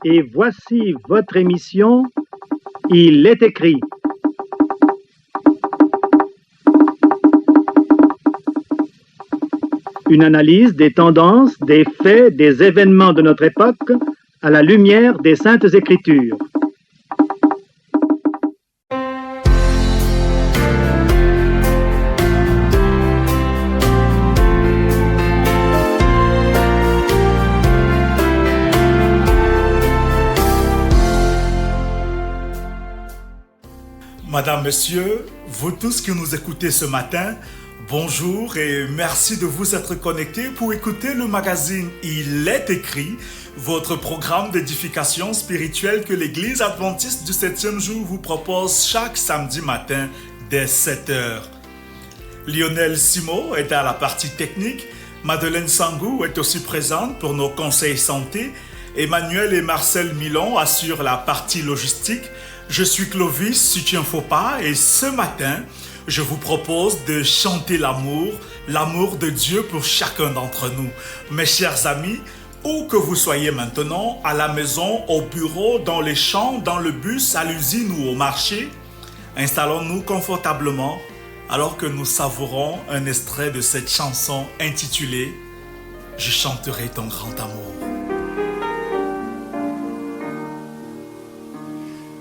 Et voici votre émission « Il est écrit ». Une analyse des tendances, des faits, des événements de notre époque à la lumière des Saintes Écritures. Madame, Monsieur, vous tous qui nous écoutez ce matin, bonjour et merci de vous être connectés pour écouter le magazine Il est écrit, votre programme d'édification spirituelle que l'Église adventiste du 7e jour vous propose chaque samedi matin dès 7 heures. Lionel Simo est à la partie technique, Madeleine Sangou est aussi présente pour nos conseils santé, Emmanuel et Marcel Milon assurent la partie logistique. Je suis Clovis Sutien-Faupas et ce matin, je vous propose de chanter l'amour de Dieu pour chacun d'entre nous. Mes chers amis, où que vous soyez maintenant, à la maison, au bureau, dans les champs, dans le bus, à l'usine ou au marché, installons-nous confortablement alors que nous savourons un extrait de cette chanson intitulée « Je chanterai ton grand amour ».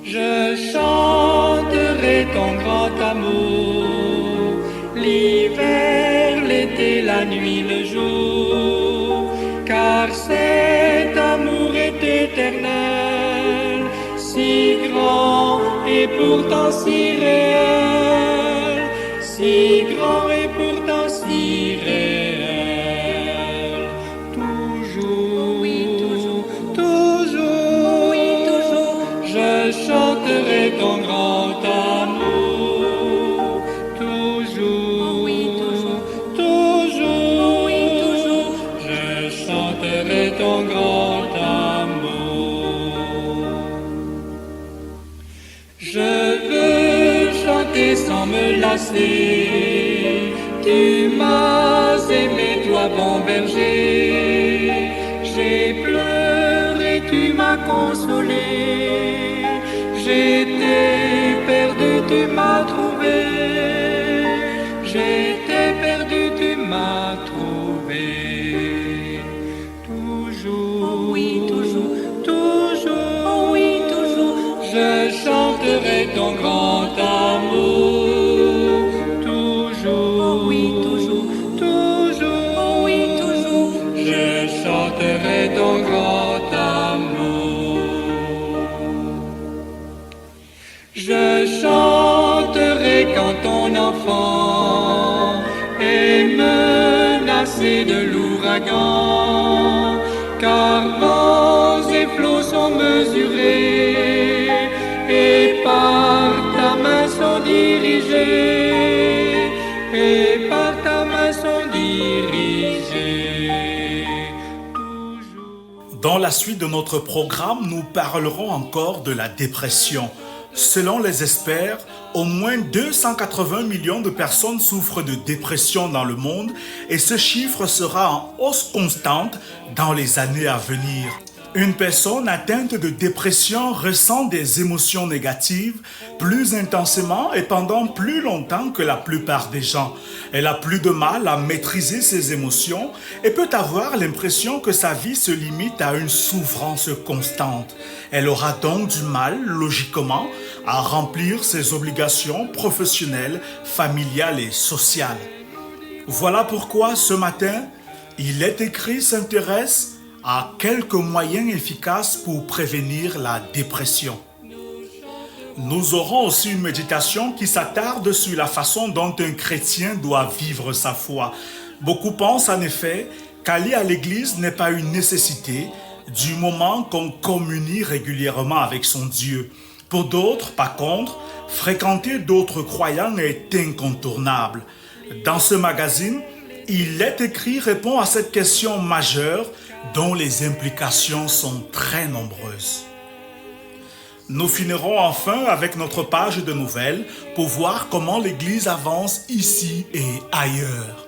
Je chanterai ton grand amour, l'hiver, l'été, la nuit, le jour, car cet amour est éternel, si grand et pourtant si réel, si grand et pourtant si réel, toujours, oui, toujours, toujours, oui, toujours, je chanterai ton grand amour, toujours, oui, toujours, toujours, oui, toujours, je chanterai ton grand amour. Je veux chanter sans me lasser, tu m'as aimé, toi bon berger, j'ai pleuré, tu m'as consolé, j'étais perdu, tu m'as trouvé, j'étais perdu, tu m'as trouvé, toujours, oui, toujours, toujours, oui, toujours, je chanterai ton grand amour, toujours, oui, toujours, toujours, oui, toujours, je chanterai ton grand amour. Je chanterai quand ton enfant est menacé de l'ouragan, car vents et flots sont mesurés et par ta main sont dirigés, et par ta main sont dirigés. Toujours. Dans la suite de notre programme, nous parlerons encore de la dépression. Selon les experts, au moins 280 millions de personnes souffrent de dépression dans le monde et ce chiffre sera en hausse constante dans les années à venir. Une personne atteinte de dépression ressent des émotions négatives plus intensément et pendant plus longtemps que la plupart des gens. Elle a plus de mal à maîtriser ses émotions et peut avoir l'impression que sa vie se limite à une souffrance constante. Elle aura donc du mal, logiquement, à remplir ses obligations professionnelles, familiales et sociales. Voilà pourquoi ce matin, Il est écrit s'intéresse à quelques moyens efficaces pour prévenir la dépression. Nous aurons aussi une méditation qui s'attarde sur la façon dont un chrétien doit vivre sa foi. Beaucoup pensent en effet qu'aller à l'église n'est pas une nécessité du moment qu'on communie régulièrement avec son Dieu. Pour d'autres, par contre, fréquenter d'autres croyants est incontournable. Dans ce magazine, Il est écrit répond à cette question majeure dont les implications sont très nombreuses. Nous finirons enfin avec notre page de nouvelles pour voir comment l'Église avance ici et ailleurs.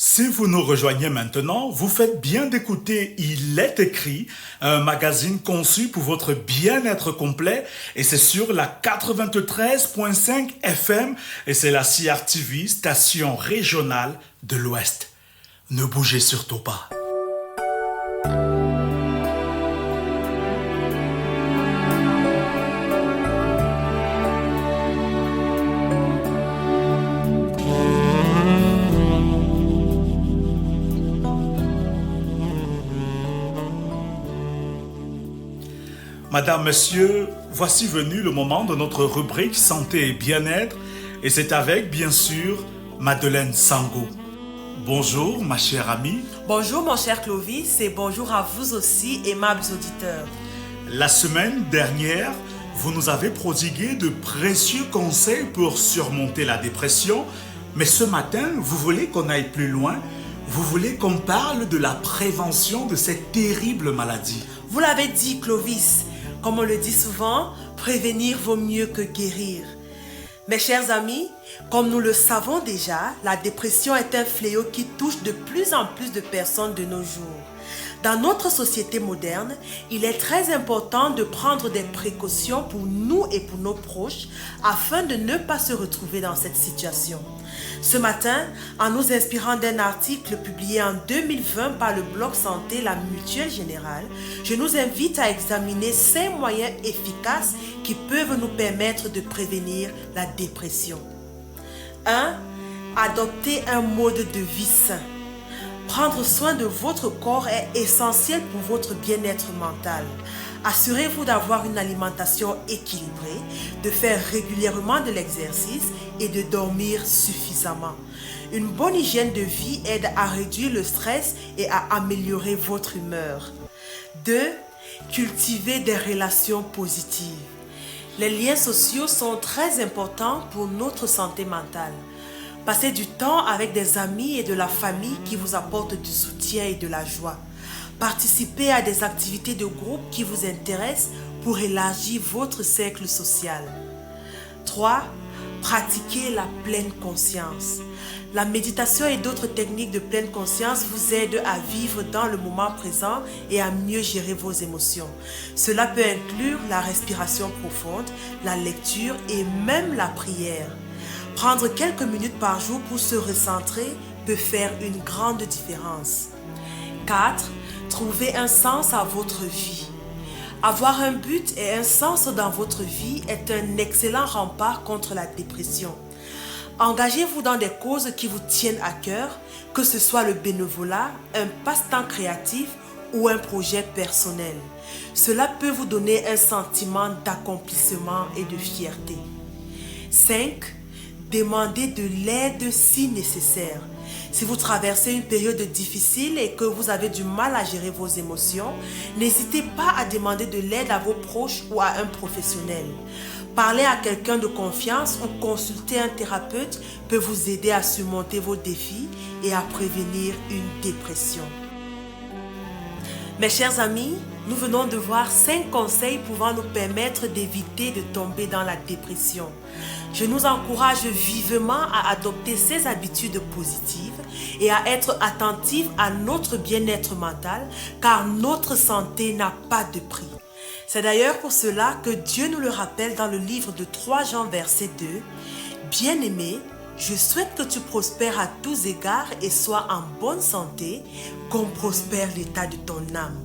Si vous nous rejoignez maintenant, vous faites bien d'écouter Il est écrit, un magazine conçu pour votre bien-être complet et c'est sur la 93.5 FM et c'est la CRTV, station régionale de l'Ouest. Ne bougez surtout pas. Madame, Monsieur, voici venu le moment de notre rubrique Santé et Bien-être et c'est avec, bien sûr, Madeleine Sango. Bonjour, ma chère amie. Bonjour, mon cher Clovis, et bonjour à vous aussi, aimables auditeurs. La semaine dernière, vous nous avez prodigué de précieux conseils pour surmonter la dépression, mais ce matin, vous voulez qu'on aille plus loin. Vous voulez qu'on parle de la prévention de cette terrible maladie. Vous l'avez dit, Clovis. Comme on le dit souvent, prévenir vaut mieux que guérir. Mes chers amis, comme nous le savons déjà, la dépression est un fléau qui touche de plus en plus de personnes de nos jours. Dans notre société moderne, il est très important de prendre des précautions pour nous et pour nos proches afin de ne pas se retrouver dans cette situation. Ce matin, en nous inspirant d'un article publié en 2020 par le blog Santé La Mutuelle Générale, je nous invite à examiner 5 moyens efficaces qui peuvent nous permettre de prévenir la dépression. 1. Adopter un mode de vie sain. Prendre soin de votre corps est essentiel pour votre bien-être mental. Assurez-vous d'avoir une alimentation équilibrée, de faire régulièrement de l'exercice et de dormir suffisamment. Une bonne hygiène de vie aide à réduire le stress et à améliorer votre humeur. 2. Cultiver des relations positives. Les liens sociaux sont très importants pour notre santé mentale. Passez du temps avec des amis et de la famille qui vous apportent du soutien et de la joie. Participez à des activités de groupe qui vous intéressent pour élargir votre cercle social. 3. Pratiquez la pleine conscience. La méditation et d'autres techniques de pleine conscience vous aident à vivre dans le moment présent et à mieux gérer vos émotions. Cela peut inclure la respiration profonde, la lecture et même la prière. Prendre quelques minutes par jour pour se recentrer peut faire une grande différence. 4. Trouvez un sens à votre vie. Avoir un but et un sens dans votre vie est un excellent rempart contre la dépression. Engagez-vous dans des causes qui vous tiennent à cœur, que ce soit le bénévolat, un passe-temps créatif ou un projet personnel. Cela peut vous donner un sentiment d'accomplissement et de fierté. 5. Demandez de l'aide si nécessaire. Si vous traversez une période difficile et que vous avez du mal à gérer vos émotions, n'hésitez pas à demander de l'aide à vos proches ou à un professionnel. Parler à quelqu'un de confiance ou consulter un thérapeute peut vous aider à surmonter vos défis et à prévenir une dépression. Mes chers amis, nous venons de voir 5 conseils pouvant nous permettre d'éviter de tomber dans la dépression. Je nous encourage vivement à adopter ces habitudes positives et à être attentifs à notre bien-être mental car notre santé n'a pas de prix. C'est d'ailleurs pour cela que Dieu nous le rappelle dans le livre de 3 Jean verset 2. « Bien-aimé, je souhaite que tu prospères à tous égards et sois en bonne santé, comme prospère l'état de ton âme. »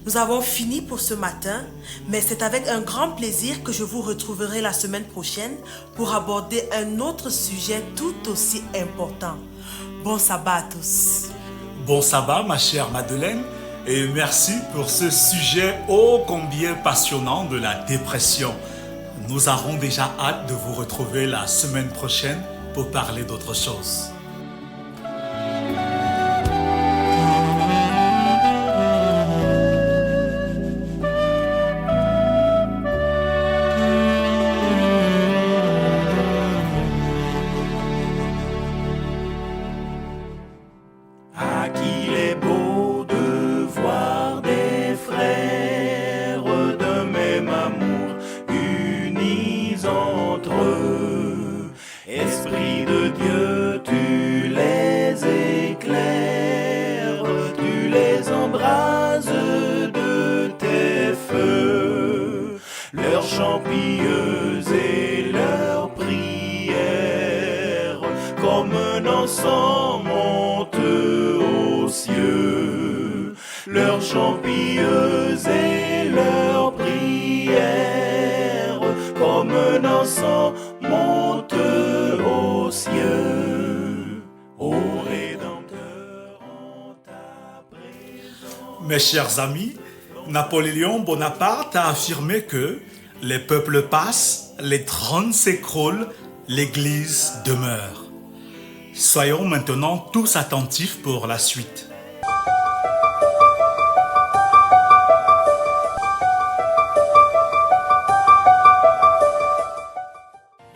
Nous avons fini pour ce matin, mais c'est avec un grand plaisir que je vous retrouverai la semaine prochaine pour aborder un autre sujet tout aussi important. Bon sabbat à tous. Bon sabbat, ma chère Madeleine, et merci pour ce sujet ô combien passionnant de la dépression. Nous avons déjà hâte de vous retrouver la semaine prochaine pour parler d'autre chose. Esprit de Dieu, tu chants pieux et leurs prières, comme un encens monte aux cieux. Leurs chants pieux et leurs prières, comme un encens monte aux cieux. Ô Rédempteur, en ta présence. Mes chers amis, Napoléon Bonaparte a affirmé que les peuples passent, les trônes s'écroulent, l'Église demeure. Soyons maintenant tous attentifs pour la suite.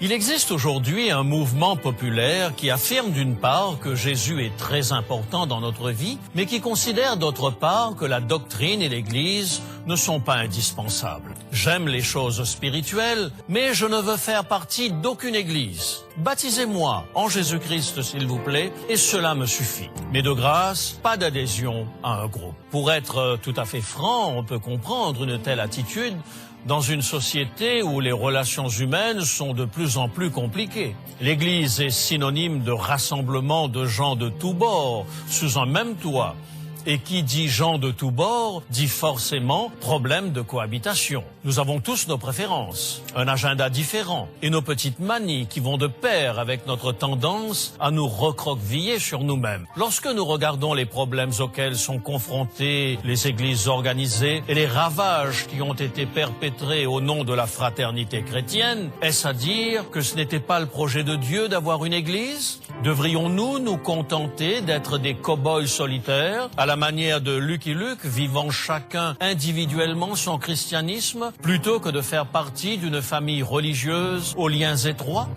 Il existe aujourd'hui un mouvement populaire qui affirme d'une part que Jésus est très important dans notre vie, mais qui considère d'autre part que la doctrine et l'Église ne sont pas indispensables. J'aime les choses spirituelles, mais je ne veux faire partie d'aucune Église. Baptisez-moi en Jésus-Christ, s'il vous plaît, et cela me suffit. Mais de grâce, pas d'adhésion à un groupe. Pour être tout à fait franc, on peut comprendre une telle attitude dans une société où les relations humaines sont de plus en plus compliquées. L'Église est synonyme de rassemblement de gens de tous bords sous un même toit. Et qui dit gens de tous bords dit forcément problème de cohabitation. Nous avons tous nos préférences, un agenda différent et nos petites manies qui vont de pair avec notre tendance à nous recroqueviller sur nous-mêmes. Lorsque nous regardons les problèmes auxquels sont confrontées les églises organisées et les ravages qui ont été perpétrés au nom de la fraternité chrétienne, est-ce à dire que ce n'était pas le projet de Dieu d'avoir une église? Devrions-nous nous contenter d'être des cow-boys solitaires, à la manière de Lucky Luke, vivant chacun individuellement son christianisme, plutôt que de faire partie d'une famille religieuse aux liens étroits?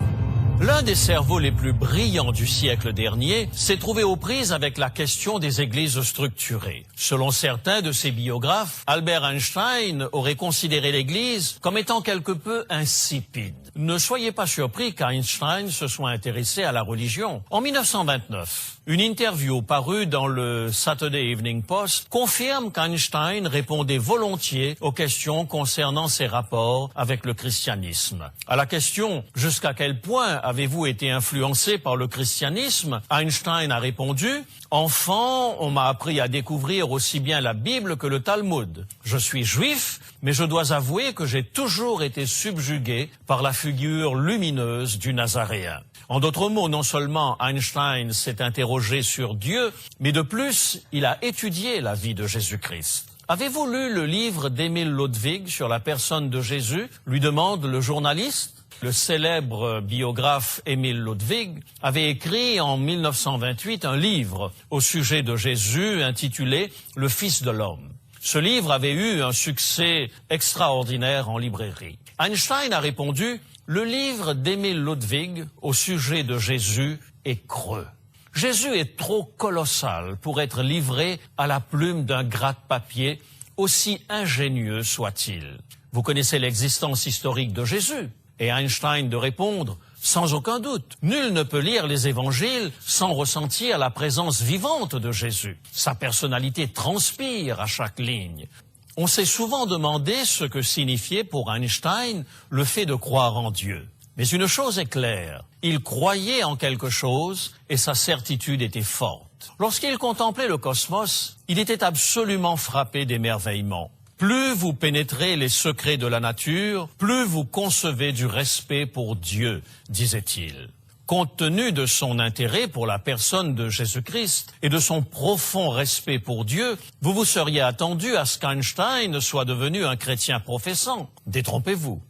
L'un des cerveaux les plus brillants du siècle dernier s'est trouvé aux prises avec la question des églises structurées. Selon certains de ses biographes, Albert Einstein aurait considéré l'église comme étant quelque peu insipide. Ne soyez pas surpris qu'Einstein se soit intéressé à la religion. En 1929, une interview parue dans le Saturday Evening Post confirme qu'Einstein répondait volontiers aux questions concernant ses rapports avec le christianisme. À la question « Jusqu'à quel point avez-vous été influencé par le christianisme ?» Einstein a répondu « Enfant, on m'a appris à découvrir aussi bien la Bible que le Talmud. Je suis juif, mais je dois avouer que j'ai toujours été subjugué par la figure lumineuse du Nazaréen. » En d'autres mots, non seulement Einstein s'est interrogé sur Dieu, mais de plus, il a étudié la vie de Jésus-Christ. Avez-vous lu le livre d'Émile Ludwig sur la personne de Jésus, lui demande le journaliste? Le célèbre biographe Émile Ludwig avait écrit en 1928 un livre au sujet de Jésus intitulé « Le Fils de l'homme ». Ce livre avait eu un succès extraordinaire en librairie. Einstein a répondu « Le livre d'Émile Ludwig au sujet de Jésus est creux. Jésus est trop colossal pour être livré à la plume d'un gratte-papier, aussi ingénieux soit-il. Vous connaissez l'existence historique de Jésus ?» Et Einstein de répondre « Sans aucun doute, nul ne peut lire les évangiles sans ressentir la présence vivante de Jésus. Sa personnalité transpire à chaque ligne. » On s'est souvent demandé ce que signifiait pour Einstein le fait de croire en Dieu. Mais une chose est claire, il croyait en quelque chose et sa certitude était forte. Lorsqu'il contemplait le cosmos, il était absolument frappé d'émerveillement. Plus vous pénétrez les secrets de la nature, plus vous concevez du respect pour Dieu, disait-il. Compte tenu de son intérêt pour la personne de Jésus-Christ et de son profond respect pour Dieu, vous vous seriez attendu à ce qu'Einstein soit devenu un chrétien professant. Détrompez-vous.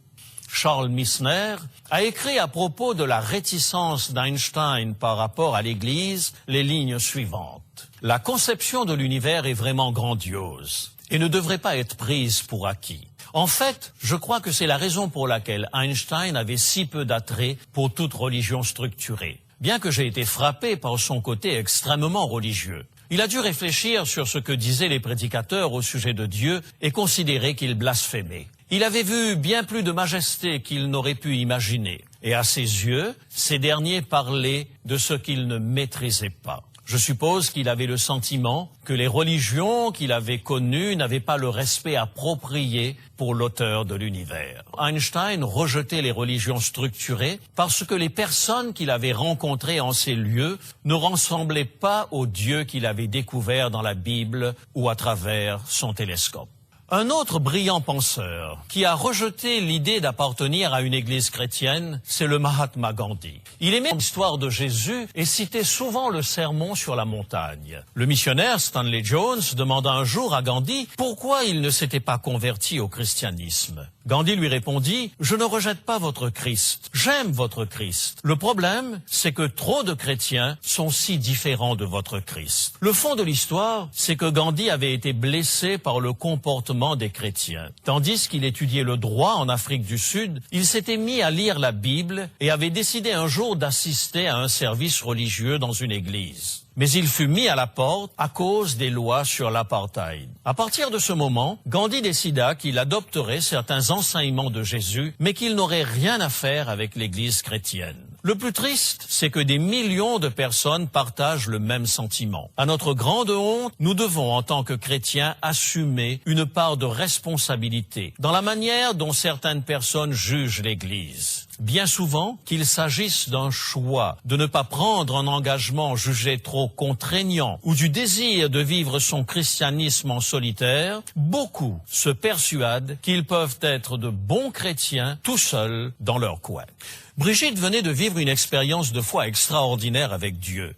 Charles Missner a écrit à propos de la réticence d'Einstein par rapport à l'Église les lignes suivantes. La conception de l'univers est vraiment grandiose et ne devrait pas être prise pour acquis. En fait, je crois que c'est la raison pour laquelle Einstein avait si peu d'attrait pour toute religion structurée, bien que j'ai été frappé par son côté extrêmement religieux. Il a dû réfléchir sur ce que disaient les prédicateurs au sujet de Dieu et considérer qu'ils blasphémaient. Il avait vu bien plus de majesté qu'il n'aurait pu imaginer, et à ses yeux, ces derniers parlaient de ce qu'ils ne maîtrisaient pas. Je suppose qu'il avait le sentiment que les religions qu'il avait connues n'avaient pas le respect approprié pour l'auteur de l'univers. Einstein rejetait les religions structurées parce que les personnes qu'il avait rencontrées en ces lieux ne ressemblaient pas au Dieu qu'il avait découvert dans la Bible ou à travers son télescope. Un autre brillant penseur qui a rejeté l'idée d'appartenir à une église chrétienne, c'est le Mahatma Gandhi. Il aimait l'histoire de Jésus et citait souvent le sermon sur la montagne. Le missionnaire Stanley Jones demanda un jour à Gandhi pourquoi il ne s'était pas converti au christianisme. Gandhi lui répondit « Je ne rejette pas votre Christ, j'aime votre Christ. Le problème, c'est que trop de chrétiens sont si différents de votre Christ. » Le fond de l'histoire, c'est que Gandhi avait été blessé par le comportement des chrétiens. Tandis qu'il étudiait le droit en Afrique du Sud, il s'était mis à lire la Bible et avait décidé un jour d'assister à un service religieux dans une église. Mais il fut mis à la porte à cause des lois sur l'apartheid. À partir de ce moment, Gandhi décida qu'il adopterait certains enseignements de Jésus, mais qu'il n'aurait rien à faire avec l'Église chrétienne. Le plus triste, c'est que des millions de personnes partagent le même sentiment. À notre grande honte, nous devons, en tant que chrétiens, assumer une part de responsabilité dans la manière dont certaines personnes jugent l'Église. Bien souvent, qu'il s'agisse d'un choix de ne pas prendre un engagement jugé trop contraignant ou du désir de vivre son christianisme en solitaire, beaucoup se persuadent qu'ils peuvent être de bons chrétiens tout seuls dans leur coin. Brigitte venait de vivre une expérience de foi extraordinaire avec Dieu.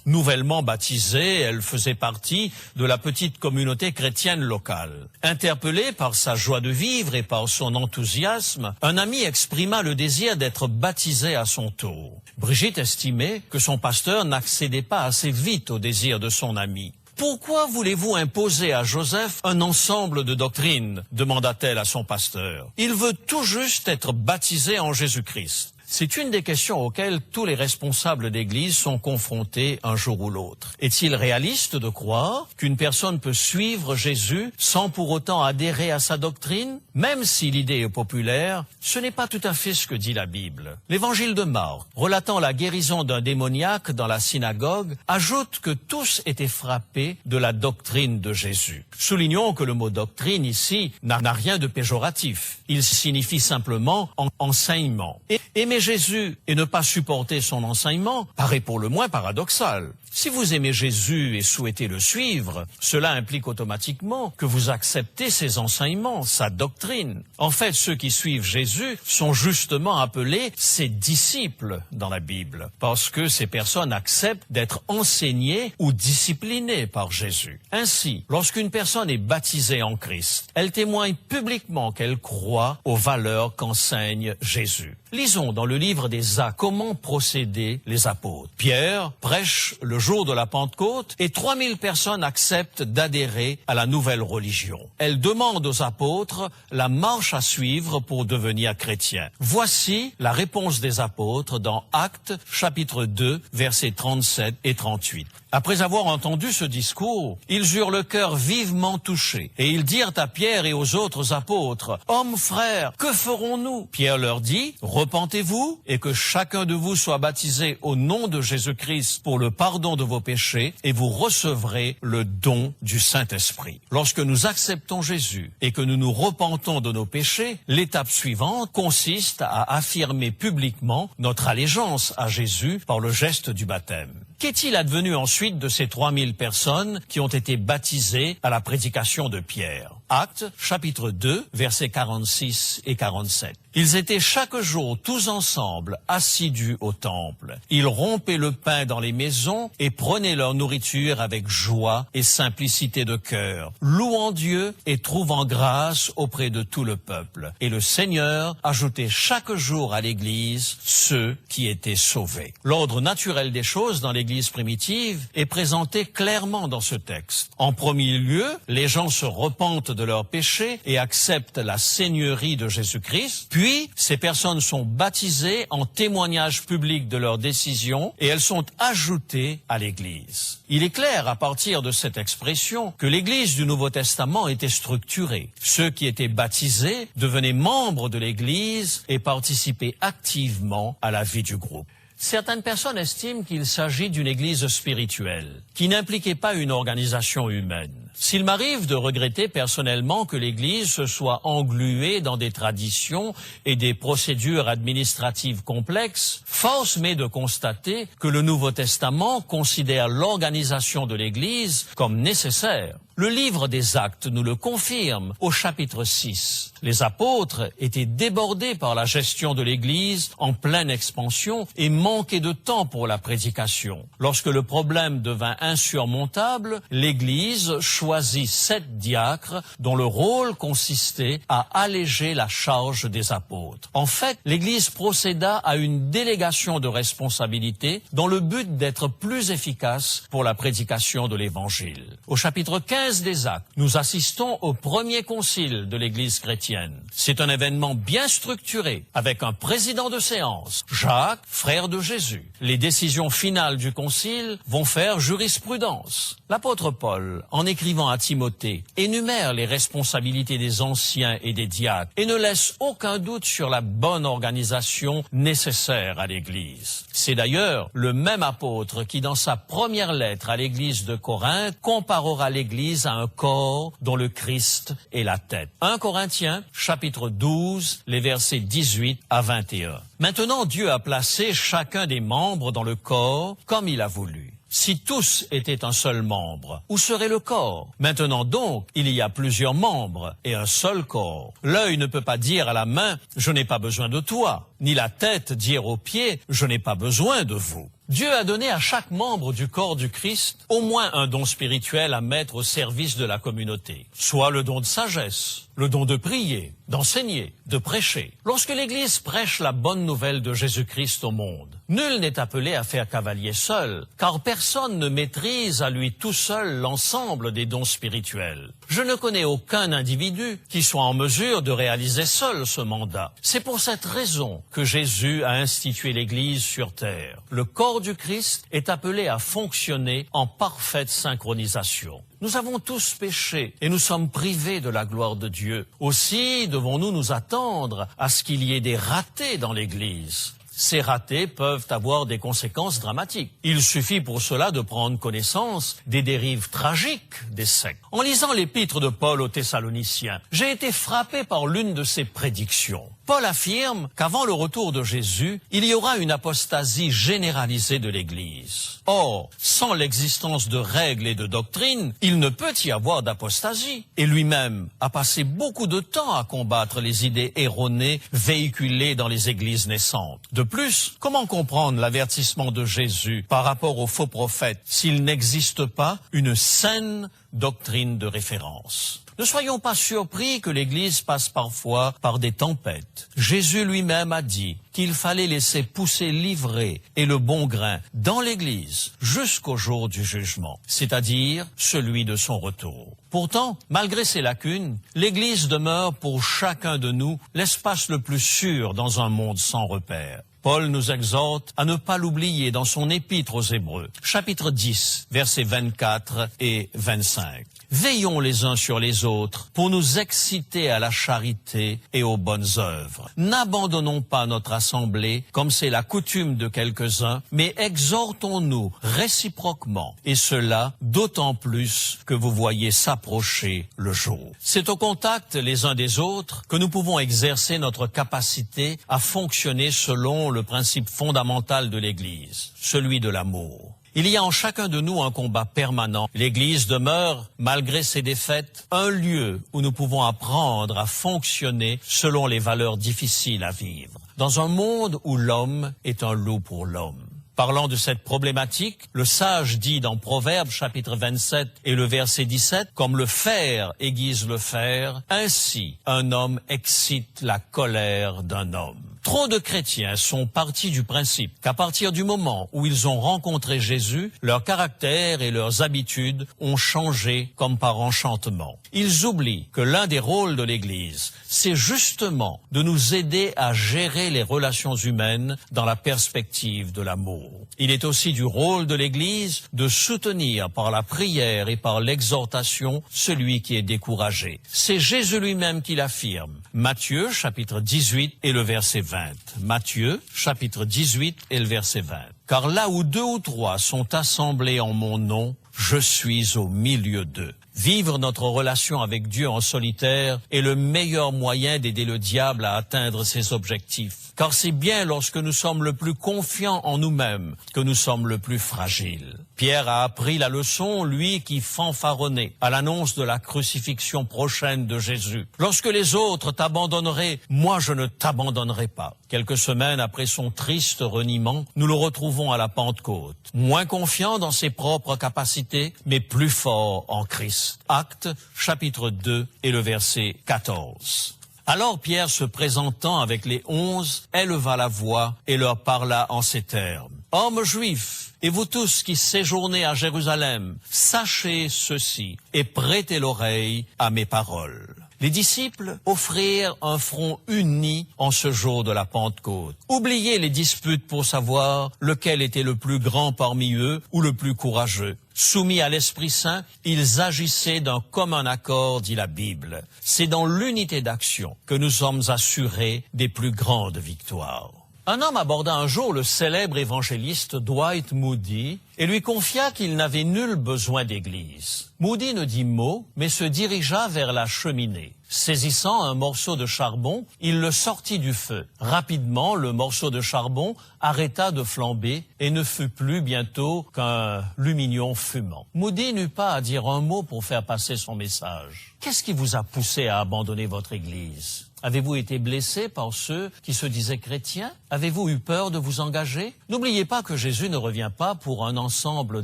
Nouvellement baptisée, elle faisait partie de la petite communauté chrétienne locale. Interpellée par sa joie de vivre et par son enthousiasme, un ami exprima le désir d'être baptisé à son tour. Brigitte estimait que son pasteur n'accédait pas assez vite au désir de son ami. « Pourquoi voulez-vous imposer à Joseph un ensemble de doctrines ?» demanda-t-elle à son pasteur. « Il veut tout juste être baptisé en Jésus-Christ. » C'est une des questions auxquelles tous les responsables d'Église sont confrontés un jour ou l'autre. Est-il réaliste de croire qu'une personne peut suivre Jésus sans pour autant adhérer à sa doctrine? Même si l'idée est populaire, ce n'est pas tout à fait ce que dit la Bible. L'évangile de Marc, relatant la guérison d'un démoniaque dans la synagogue, ajoute que tous étaient frappés de la doctrine de Jésus. Soulignons que le mot doctrine ici n'a rien de péjoratif. Il signifie simplement enseignement. Aimer Jésus et ne pas supporter son enseignement paraît pour le moins paradoxal. Si vous aimez Jésus et souhaitez le suivre, cela implique automatiquement que vous acceptez ses enseignements, sa doctrine. En fait, ceux qui suivent Jésus sont justement appelés ses disciples dans la Bible, parce que ces personnes acceptent d'être enseignées ou disciplinées par Jésus. Ainsi, lorsqu'une personne est baptisée en Christ, elle témoigne publiquement qu'elle croit aux valeurs qu'enseigne Jésus. Lisons dans le livre des Actes comment procédaient les apôtres. Pierre prêche le jour de la Pentecôte et 3000 personnes acceptent d'adhérer à la nouvelle religion. Elle demande aux apôtres la marche à suivre pour devenir chrétien. Voici la réponse des apôtres dans Actes chapitre 2 versets 37 et 38. Après avoir entendu ce discours, ils eurent le cœur vivement touché et ils dirent à Pierre et aux autres apôtres, « Hommes, frères, que ferons-nous » Pierre leur dit, « Repentez-vous et que chacun de vous soit baptisé au nom de Jésus-Christ pour le pardon de vos péchés et vous recevrez le don du Saint-Esprit. » Lorsque nous acceptons Jésus et que nous nous repentons de nos péchés, l'étape suivante consiste à affirmer publiquement notre allégeance à Jésus par le geste du baptême. Qu'est-il advenu ensuite de ces 3000 personnes qui ont été baptisées à la prédication de Pierre? Actes, chapitre 2, versets 46 et 47. Ils étaient chaque jour tous ensemble assidus au temple. Ils rompaient le pain dans les maisons et prenaient leur nourriture avec joie et simplicité de cœur, louant Dieu et trouvant grâce auprès de tout le peuple. Et le Seigneur ajoutait chaque jour à l'Église ceux qui étaient sauvés. L'ordre naturel des choses dans l'Église primitive est présenté clairement dans ce texte. En premier lieu, les gens se repentent de leurs péchés et acceptent la seigneurie de Jésus-Christ. Puis, ces personnes sont baptisées en témoignage public de leurs décisions et elles sont ajoutées à l'Église. Il est clair à partir de cette expression que l'Église du Nouveau Testament était structurée. Ceux qui étaient baptisés devenaient membres de l'Église et participaient activement à la vie du groupe. Certaines personnes estiment qu'il s'agit d'une église spirituelle, qui n'impliquait pas une organisation humaine. S'il m'arrive de regretter personnellement que l'Église se soit engluée dans des traditions et des procédures administratives complexes, force m'est de constater que le Nouveau Testament considère l'organisation de l'Église comme nécessaire. Le livre des Actes nous le confirme au chapitre 6. Les apôtres étaient débordés par la gestion de l'Église en pleine expansion et manquaient de temps pour la prédication. Lorsque le problème devint insurmontable, l'Église choisit 7 diacres dont le rôle consistait à alléger la charge des apôtres. En fait, l'Église procéda à une délégation de responsabilités dans le but d'être plus efficace pour la prédication de l'Évangile. Au chapitre 15 des Actes, nous assistons au premier concile de l'Église chrétienne. C'est un événement bien structuré, avec un président de séance, Jacques, frère de Jésus. Les décisions finales du concile vont faire jurisprudence. L'apôtre Paul, en écrivant à Timothée, énumère les responsabilités des anciens et des diacres et ne laisse aucun doute sur la bonne organisation nécessaire à l'Église. C'est d'ailleurs le même apôtre qui, dans sa première lettre à l'Église de Corinthe, comparera l'Église à un corps dont le Christ est la tête. 1 Corinthiens, chapitre 12, les versets 18 à 21. Maintenant, Dieu a placé chacun des membres dans le corps comme il a voulu. Si tous étaient un seul membre, où serait le corps? Maintenant donc, il y a plusieurs membres et un seul corps. L'œil ne peut pas dire à la main « je n'ai pas besoin de toi », ni la tête dire aux pieds « je n'ai pas besoin de vous ». Dieu a donné à chaque membre du corps du Christ au moins un don spirituel à mettre au service de la communauté, soit le don de sagesse, le don de prier, d'enseigner, de prêcher. Lorsque l'Église prêche la bonne nouvelle de Jésus-Christ au monde, nul n'est appelé à faire cavalier seul, car personne ne maîtrise à lui tout seul l'ensemble des dons spirituels. Je ne connais aucun individu qui soit en mesure de réaliser seul ce mandat. C'est pour cette raison que Jésus a institué l'Église sur terre. Le corps du Christ est appelé à fonctionner en parfaite synchronisation. Nous avons tous péché et nous sommes privés de la gloire de Dieu. Aussi devons-nous nous attendre à ce qu'il y ait des ratés dans l'Église. Ces ratés peuvent avoir des conséquences dramatiques. Il suffit pour cela de prendre connaissance des dérives tragiques des sectes. En lisant l'épître de Paul aux Thessaloniciens, j'ai été frappé par l'une de ses prédictions. Paul affirme qu'avant le retour de Jésus, il y aura une apostasie généralisée de l'Église. Or, sans l'existence de règles et de doctrines, il ne peut y avoir d'apostasie. Et lui-même a passé beaucoup de temps à combattre les idées erronées véhiculées dans les églises naissantes. De plus, comment comprendre l'avertissement de Jésus par rapport aux faux prophètes s'il n'existe pas une saine doctrine de référence? Ne soyons pas surpris que l'Église passe parfois par des tempêtes. Jésus lui-même a dit qu'il fallait laisser pousser l'ivraie et le bon grain dans l'Église jusqu'au jour du jugement, c'est-à-dire celui de son retour. Pourtant, malgré ces lacunes, l'Église demeure pour chacun de nous l'espace le plus sûr dans un monde sans repère. Paul nous exhorte à ne pas l'oublier dans son épître aux Hébreux, chapitre 10, versets 24 et 25. Veillons les uns sur les autres pour nous exciter à la charité et aux bonnes œuvres. N'abandonnons pas notre assemblée comme c'est la coutume de quelques-uns, mais exhortons-nous réciproquement, et cela d'autant plus que vous voyez s'approcher le jour. C'est au contact les uns des autres que nous pouvons exercer notre capacité à fonctionner selon le principe fondamental de l'Église, celui de l'amour. Il y a en chacun de nous un combat permanent. L'Église demeure, malgré ses défaites, un lieu où nous pouvons apprendre à fonctionner selon les valeurs difficiles à vivre, dans un monde où l'homme est un loup pour l'homme. Parlant de cette problématique, le sage dit dans Proverbes chapitre 27 et le verset 17, « Comme le fer aiguise le fer, ainsi un homme excite la colère d'un homme. » Trop de chrétiens sont partis du principe qu'à partir du moment où ils ont rencontré Jésus, leur caractère et leurs habitudes ont changé comme par enchantement. Ils oublient que l'un des rôles de l'Église, c'est justement de nous aider à gérer les relations humaines dans la perspective de l'amour. Il est aussi du rôle de l'Église de soutenir par la prière et par l'exhortation celui qui est découragé. C'est Jésus lui-même qui l'affirme. Matthieu chapitre 18 et le verset 20. 20. Matthieu, chapitre 18 et le verset 20. Car là où 2 ou 3 sont assemblés en mon nom, je suis au milieu d'eux. Vivre notre relation avec Dieu en solitaire est le meilleur moyen d'aider le diable à atteindre ses objectifs. Car c'est bien lorsque nous sommes le plus confiants en nous-mêmes que nous sommes le plus fragiles. Pierre a appris la leçon, lui qui fanfaronnait à l'annonce de la crucifixion prochaine de Jésus. Lorsque les autres t'abandonneraient, moi je ne t'abandonnerai pas. Quelques semaines après son triste reniement, nous le retrouvons à la Pentecôte. Moins confiant dans ses propres capacités, mais plus fort en Christ. Actes, chapitre 2 et le verset 14. Alors Pierre, se présentant avec les 11, éleva la voix et leur parla en ces termes. « Hommes juifs, et vous tous qui séjournez à Jérusalem, sachez ceci et prêtez l'oreille à mes paroles. » Les disciples offrirent un front uni en ce jour de la Pentecôte. Oubliez les disputes pour savoir lequel était le plus grand parmi eux ou le plus courageux. Soumis à l'Esprit Saint, ils agissaient d'un commun accord, dit la Bible. C'est dans l'unité d'action que nous sommes assurés des plus grandes victoires. Un homme aborda un jour le célèbre évangéliste Dwight Moody et lui confia qu'il n'avait nul besoin d'église. Moody ne dit mot, mais se dirigea vers la cheminée. Saisissant un morceau de charbon, il le sortit du feu. Rapidement, le morceau de charbon arrêta de flamber et ne fut plus bientôt qu'un lumignon fumant. Moody n'eut pas à dire un mot pour faire passer son message. Qu'est-ce qui vous a poussé à abandonner votre église ? Avez-vous été blessé par ceux qui se disaient chrétiens? Avez-vous eu peur de vous engager? N'oubliez pas que Jésus ne revient pas pour un ensemble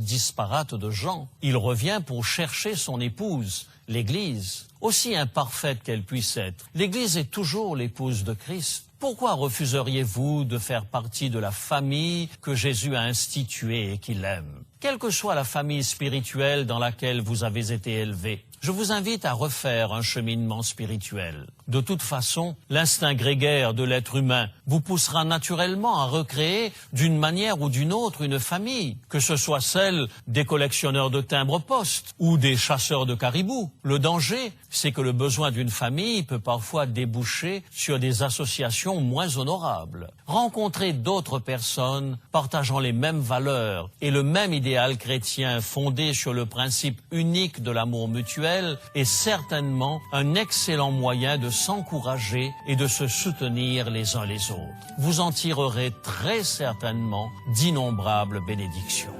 disparate de gens. Il revient pour chercher son épouse, l'Église. Aussi imparfaite qu'elle puisse être, l'Église est toujours l'épouse de Christ. Pourquoi refuseriez-vous de faire partie de la famille que Jésus a instituée et qu'il aime? Quelle que soit la famille spirituelle dans laquelle vous avez été élevé, je vous invite à refaire un cheminement spirituel. De toute façon, l'instinct grégaire de l'être humain vous poussera naturellement à recréer d'une manière ou d'une autre une famille, que ce soit celle des collectionneurs de timbres-poste ou des chasseurs de caribous. Le danger, c'est que le besoin d'une famille peut parfois déboucher sur des associations moins honorables. Rencontrer d'autres personnes partageant les mêmes valeurs et le même idéal chrétien fondé sur le principe unique de l'amour mutuel est certainement un excellent moyen de s'encourager et de se soutenir les uns les autres. Vous en tirerez très certainement d'innombrables bénédictions.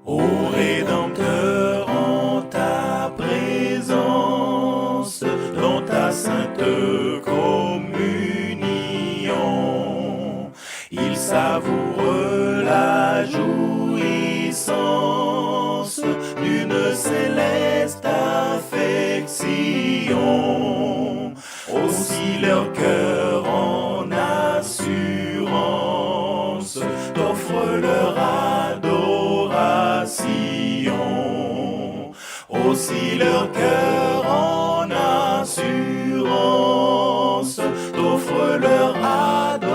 Ô Rédempteur, en ta présence, dans ta sainte communion, il savoure la jouissance d'une céleste affection. Aussi leur cœur en assurance t'offre leur adoration. Aussi leur cœur en assurance t'offre leur adoration.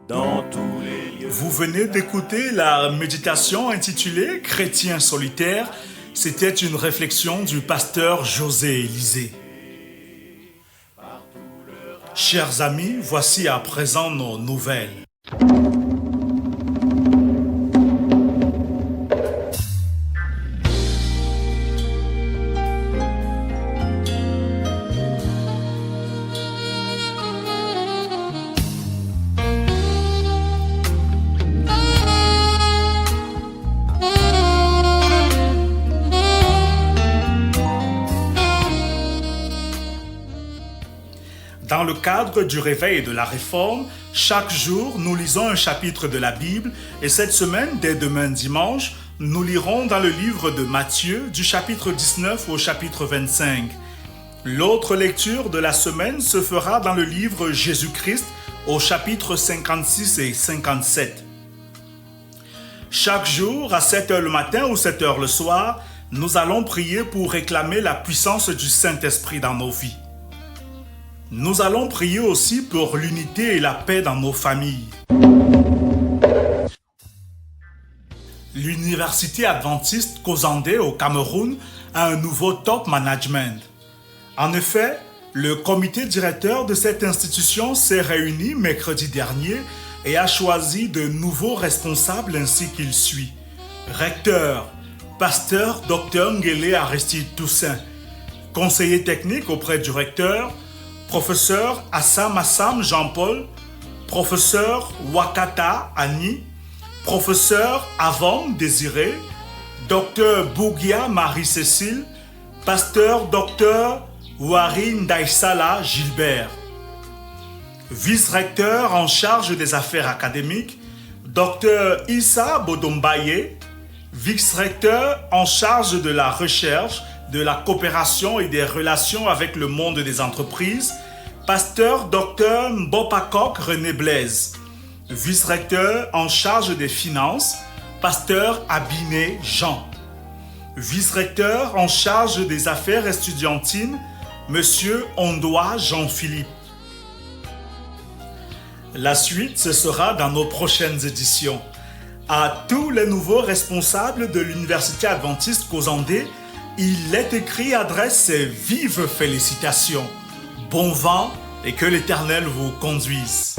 Dans tous les lieux. Vous venez d'écouter la méditation intitulée « Chrétien solitaire ». C'était une réflexion du pasteur José Élysée. Chers amis, voici à présent nos nouvelles. Dans le cadre du réveil et de la réforme, chaque jour, nous lisons un chapitre de la Bible et cette semaine, dès demain dimanche, nous lirons dans le livre de Matthieu du chapitre 19 au chapitre 25. L'autre lecture de la semaine se fera dans le livre Jésus-Christ au chapitre 56 et 57. Chaque jour, à 7h le matin ou 7h le soir, nous allons prier pour réclamer la puissance du Saint-Esprit dans nos vies. Nous allons prier aussi pour l'unité et la paix dans nos familles. L'université adventiste Kozandé au Cameroun a un nouveau top management. En effet, Le comité directeur de cette institution s'est réuni mercredi dernier et a choisi de nouveaux responsables ainsi qu'il suit. Recteur, pasteur Dr Ngele Aristide Toussaint. Conseiller technique auprès du recteur, professeur Assam Jean-Paul, professeur Wakata Annie, professeur Avon Désiré, docteur Bougia Marie-Cécile, pasteur docteur Wari Ndaïsala Gilbert. Vice-recteur en charge des affaires académiques, docteur Issa Bodombaye, vice-recteur en charge de la recherche, de la coopération et des relations avec le monde des entreprises, pasteur Dr Mbopakok René Blaise, vice-recteur en charge des finances, pasteur Abiné Jean, vice-recteur en charge des affaires estudiantines, monsieur Ondoa Jean-Philippe. La suite, ce sera dans nos prochaines éditions. À tous les nouveaux responsables de l'Université adventiste Kozandé, il est écrit adresse ses vives félicitations. Bon vent et que l'Éternel vous conduise.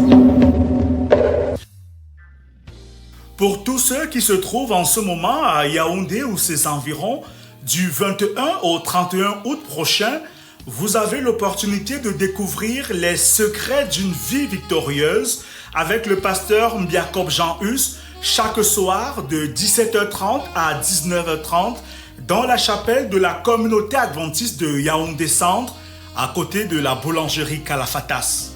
Pour tous ceux qui se trouvent en ce moment à Yaoundé ou ses environs, du 21 au 31 août prochain, vous avez l'opportunité de découvrir les secrets d'une vie victorieuse avec le pasteur Mbiakob Jean-Hus chaque soir de 17h30 à 19h30 dans la chapelle de la communauté adventiste de Yaoundé Centre, à côté de la boulangerie Kalafatas.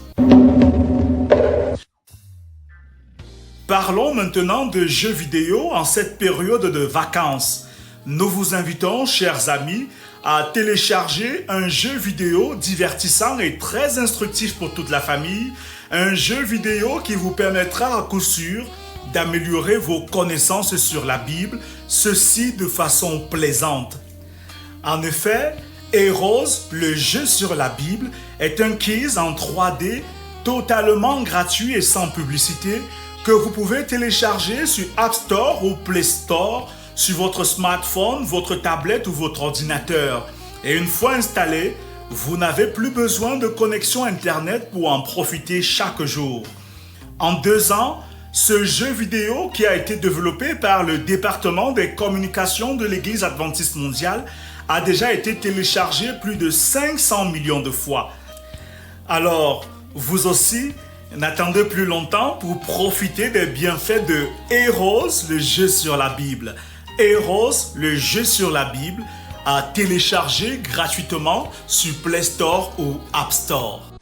Parlons maintenant de jeux vidéo en cette période de vacances. Nous vous invitons, chers amis, à télécharger un jeu vidéo divertissant et très instructif pour toute la famille, un jeu vidéo qui vous permettra à coup sûr d'améliorer vos connaissances sur la Bible, ceci de façon plaisante. En effet, Heroes, le jeu sur la Bible, est un quiz en 3D totalement gratuit et sans publicité que vous pouvez télécharger sur App Store ou Play Store sur votre smartphone, votre tablette ou votre ordinateur. Et une fois installé, vous n'avez plus besoin de connexion Internet pour en profiter chaque jour. En 2 ans, ce jeu vidéo qui a été développé par le département des communications de l'Église adventiste mondiale a déjà été téléchargé plus de 500 millions de fois. Alors, vous aussi, n'attendez plus longtemps pour profiter des bienfaits de Heroes, le jeu sur la Bible. Heroes, le jeu sur la Bible, à télécharger gratuitement sur Play Store ou App Store.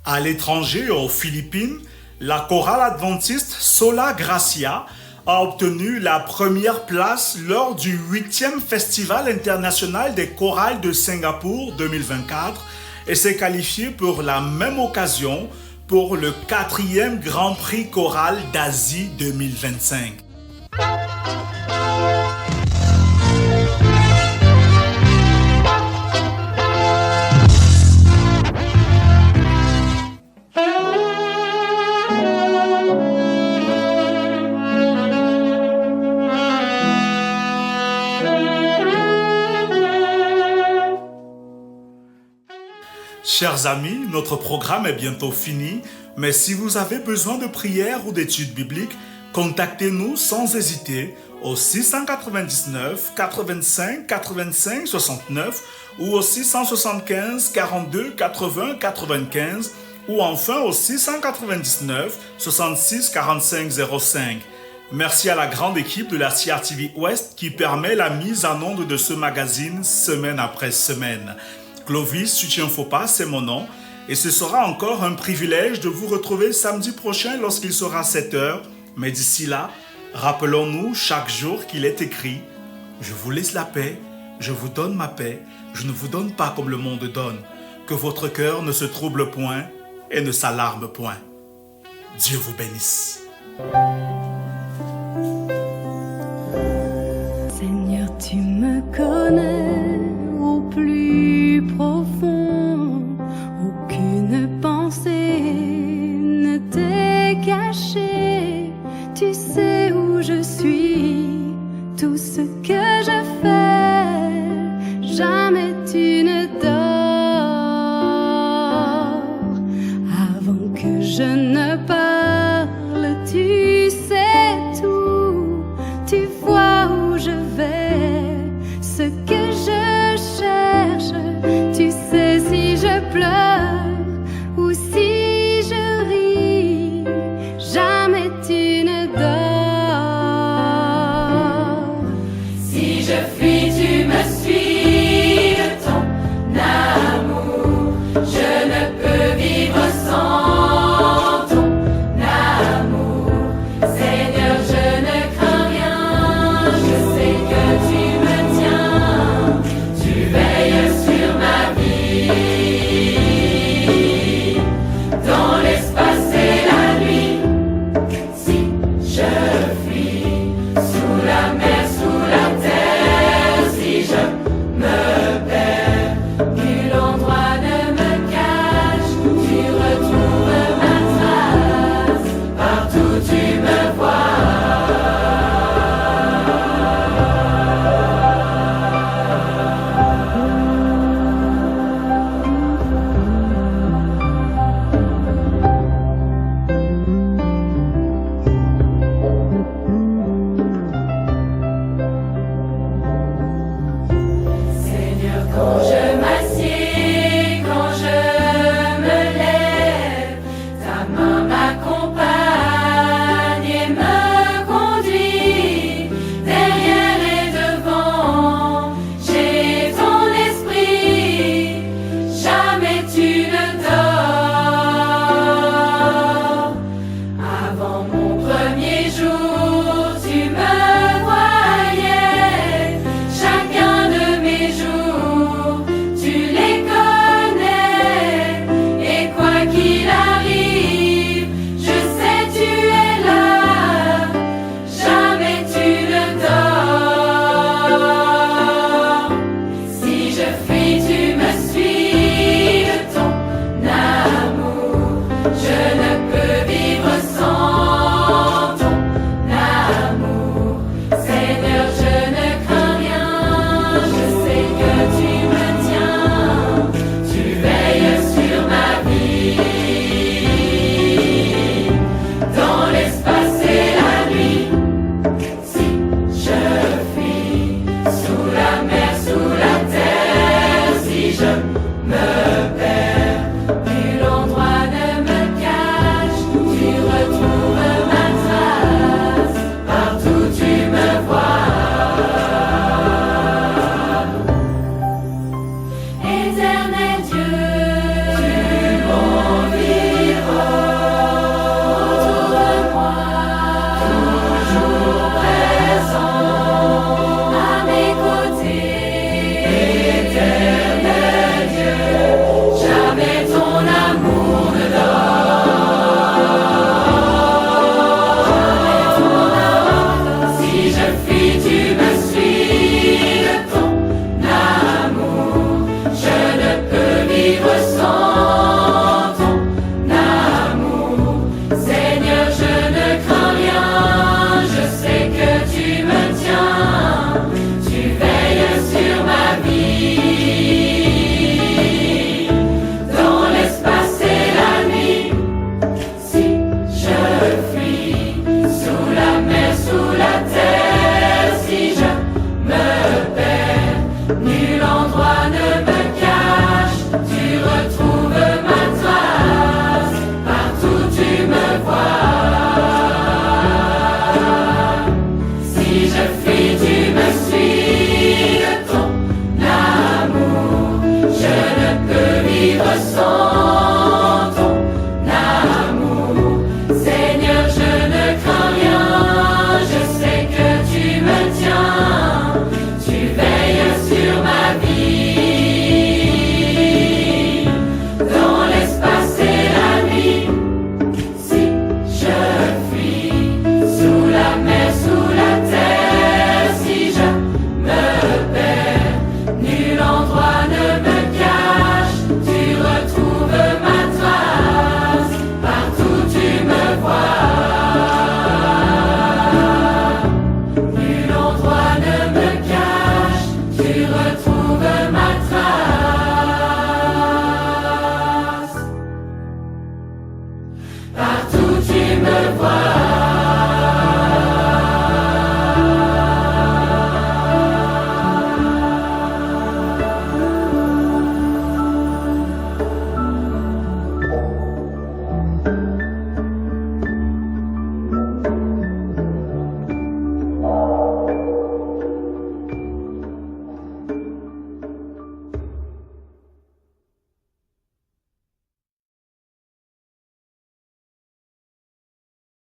À l'étranger, aux Philippines, la chorale adventiste Sola Gracia a obtenu la première place lors du 8e Festival international des chorales de Singapour 2024 et s'est qualifiée pour la même occasion pour le 4e Grand Prix choral d'Asie 2025. Chers amis, notre programme est bientôt fini, mais si vous avez besoin de prières ou d'études bibliques, contactez-nous sans hésiter au 699 85 85 69 ou au 675 42 80 95 ou enfin au 699 66 45 05. Merci à la grande équipe de la CRTV Ouest qui permet la mise en onde de ce magazine semaine après semaine. Clovis Soutien-Faux-Pas, c'est mon nom, et ce sera encore un privilège de vous retrouver samedi prochain lorsqu'il sera 7h. Mais d'ici là, rappelons-nous chaque jour qu'il est écrit « Je vous laisse la paix, je vous donne ma paix, je ne vous donne pas comme le monde donne. Que votre cœur ne se trouble point et ne s'alarme point. » Dieu vous bénisse. Seigneur, tu me connais au plus profond, aucune pensée ne t'est cachée, tu sais où je suis, tout ce que je fais, jamais tu ne donnes. fuis, tu me suis de ton amour. Je ne peux vivre sans ton amour. Seigneur, je ne crains rien. Je sais que tu me tiens. Tu veilles sur ma vie. Dans l'espace et la nuit, si je fuis sous la mer, sous la terre, si je me perds, nul endroit ne me cache. Tu retrouves ma trace, partout tu me vois. Seigneur, quand je m'assieds, quand je me lève, ta main m'accompagne et me conduit. Derrière et devant, j'ai ton esprit. Jamais tu ne dors. Avant mon premier jour, tu me voyais. Chacun de mes jours, tu les connais. Et quoi qu'il arrive, je sais tu es là. Jamais tu ne dors. Si je fuis, tu me suis de ton amour. Je ne peux vivre sans ton amour. Seigneur, je ne crains rien. Je sais que tu me tiens. Tu veilles sur ma vie. Dans l'espace et la nuit, si je fuis sous la mer, sous la terre, si je me perds, nul endroit ne me cache. Tu retrouves ma trace, partout tu me vois. Éternel Dieu, tu m'environnes autour de moi, toujours présent à mes côtés. Éternel Dieu, jamais ton amour ne dort. Si je fuis, tu me suis de ton amour. Je ne peux vivre sans ton amour. Seigneur, je ne crains rien. Je sais que tu me tiens. Tu veilles sur ma vie. Dans l'espace et la nuit, si je fuis sous la mer, sous la terre, si je me perds, nul endroit ne